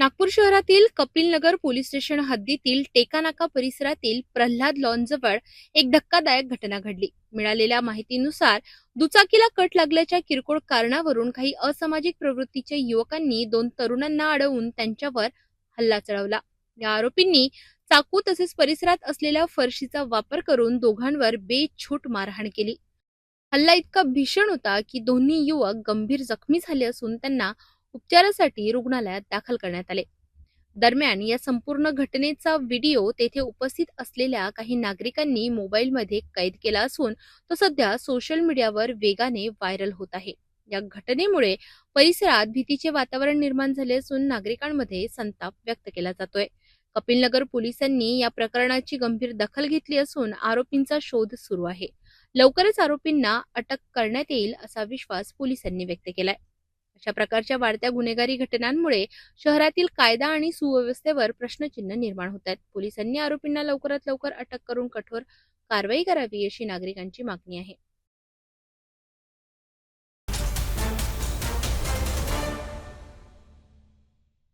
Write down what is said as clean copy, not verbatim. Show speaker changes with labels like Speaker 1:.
Speaker 1: नागपूर शहरातील Kapilnagar police station हद्दीतील टेकानाका परिसरातील प्रल्हाद लॉनजवळ एक धक्कादायक घटना घडली। मिळालेल्या माहितीनुसार दुचाकीला कट लागल्याच्या किरकोळ कारणावरून काही असामाजिक प्रवृत्तीच्या युवकांनी दोन तरुणांना अडवून त्यांच्यावर हल्ला चढवला। या आरोपींनी चाकू तसेच परिसरात असलेल्या फरशीचा वापर करून दोघांवर बेछूट मारहाण केली। हल्ला इतका भीषण होता की दोन्ही युवक गंभीर जखमी झाले असून त्यांना उपचारासाठी रुग्णालयात दाखल करण्यात आले। दरम्यान या संपूर्ण घटनेचा व्हिडिओ तेथे उपस्थित असलेल्या काही नागरिकांनी मोबाईलमध्ये कैद केला असून तो सध्या सोशल मीडियावर वेगाने व्हायरल होत आहे। या घटनेमुळे परिसरात भीतीचे वातावरण निर्माण झाले असून नागरिकांमध्ये संताप व्यक्त केला जातोय। कपिलनगर पोलिसांनी या प्रकरणाची गंभीर दखल घेतली असून आरोपींचा शोध सुरू आहे। लवकरच आरोपींना अटक करण्यात येईल असा विश्वास पोलिसांनी व्यक्त केलाय। अशा प्रकारच्या वाढत्या गुन्हेगारी घटनांमुळे शहरातील कायदा आणि सुव्यवस्थेवर प्रश्नचिन्ह निर्माण होत आहेत। पोलिसांनी आरोपींना लवकरात लवकर अटक करून कठोर कारवाई करावी अशी नागरिकांची मागणी आहे।